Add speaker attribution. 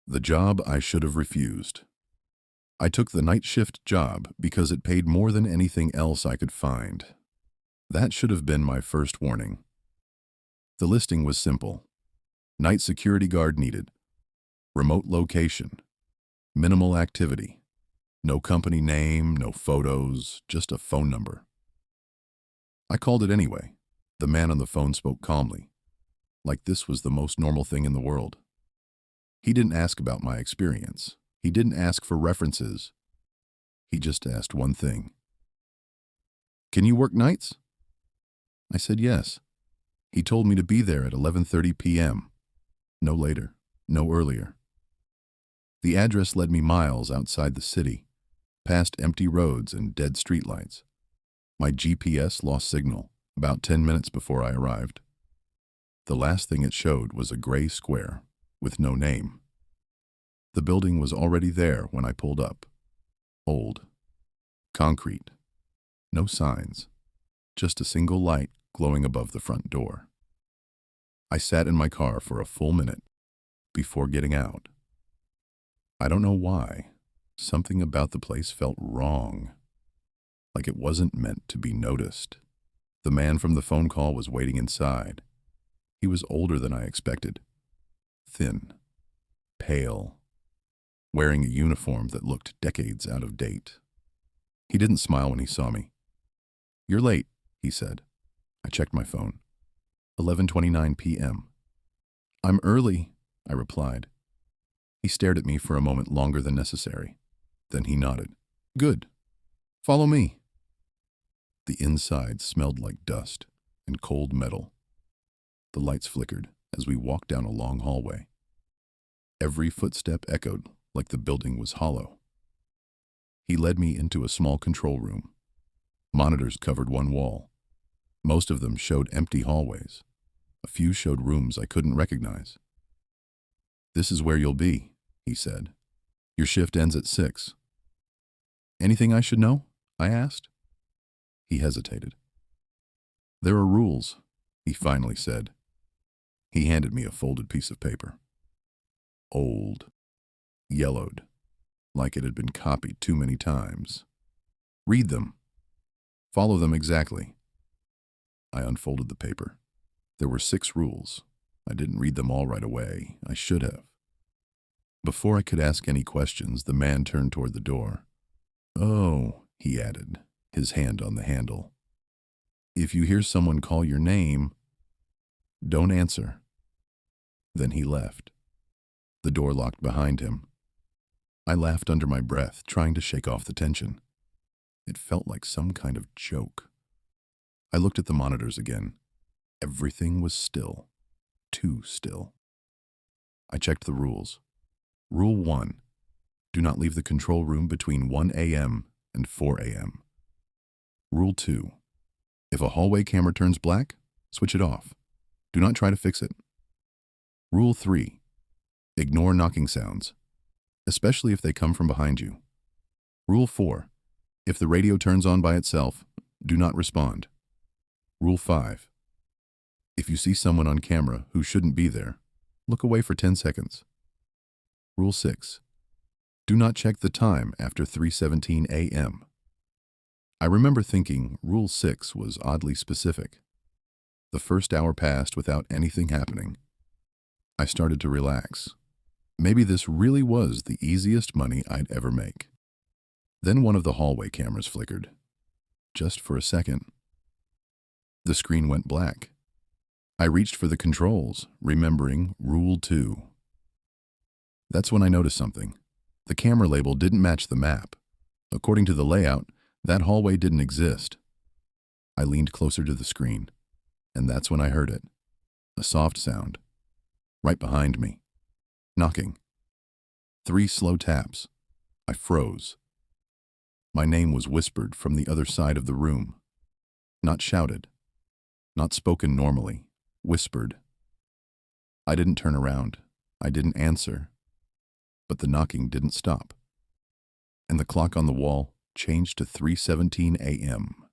Speaker 1: The job I should have refused. I took the night shift job because it paid more than anything else I could find. That should have been my first warning. The listing was simple. Night security guard needed. Remote location. Minimal activity. No company name, no photos, just a phone number. I called it anyway. The man on the phone spoke calmly, like this was the most normal thing in the world. He didn't ask about my experience. He didn't ask for references. He just asked one thing. "Can you work nights?" I said yes. He told me to be there at 11:30 p.m. No later, no earlier. The address led me miles outside the city, past empty roads and dead streetlights. My GPS lost signal about 10 minutes before I arrived. The last thing it showed was a gray square with no name. The building was already there when I pulled up. Old. Concrete. No signs. Just a single light glowing above the front door. I sat in my car for a full minute before getting out. I don't know why. Something about the place felt wrong. Like it wasn't meant to be noticed. The man from the phone call was waiting inside. He was older than I expected. Thin. Pale. Wearing a uniform that looked decades out of date. He didn't smile when he saw me. "You're late," he said. I checked my phone. 11:29 p.m. "I'm early," I replied. He stared at me for a moment longer than necessary. Then he nodded. "Good. Follow me." The inside smelled like dust and cold metal. The lights flickered as we walked down a long hallway. Every footstep echoed like the building was hollow. He led me into a small control room. Monitors covered one wall. Most of them showed empty hallways. A few showed rooms I couldn't recognize. "This is where you'll be," he said. "Your shift ends at 6. "Anything I should know?" I asked. He hesitated. "There are rules," he finally said. He handed me a folded piece of paper. Old. Yellowed. Like it had been copied too many times. "Read them. Follow them exactly." I unfolded the paper. There were 6 rules. I didn't read them all right away. I should have. Before I could ask any questions, the man turned toward the door. "Oh," he added, his hand on the handle. "If you hear someone call your name, don't answer." Then he left. The door locked behind him. I laughed under my breath, trying to shake off the tension. It felt like some kind of joke. I looked at the monitors again. Everything was still. Too still. I checked the rules. Rule 1. Do not leave the control room between 1 a.m. and 4 a.m. Rule 2. If a hallway camera turns black, switch it off. Do not try to fix it. Rule 3. Ignore knocking sounds, especially if they come from behind you. Rule 4. If the radio turns on by itself, do not respond. Rule 5. If you see someone on camera who shouldn't be there, look away for 10 seconds. Rule 6. Do not check the time after 3:17 a.m. I remember thinking Rule 6 was oddly specific. The first hour passed without anything happening. I started to relax. Maybe this really was the easiest money I'd ever make. Then one of the hallway cameras flickered. Just for a second. The screen went black. I reached for the controls, remembering Rule 2. That's when I noticed something. The camera label didn't match the map. According to the layout, that hallway didn't exist. I leaned closer to the screen, and that's when I heard it. A soft sound. Right behind me. Knocking. 3 slow taps. I froze. My name was whispered from the other side of the room. Not shouted. Not spoken normally. Whispered. I didn't turn around. I didn't answer. But the knocking didn't stop. And the clock on the wall changed to 3:17 a.m.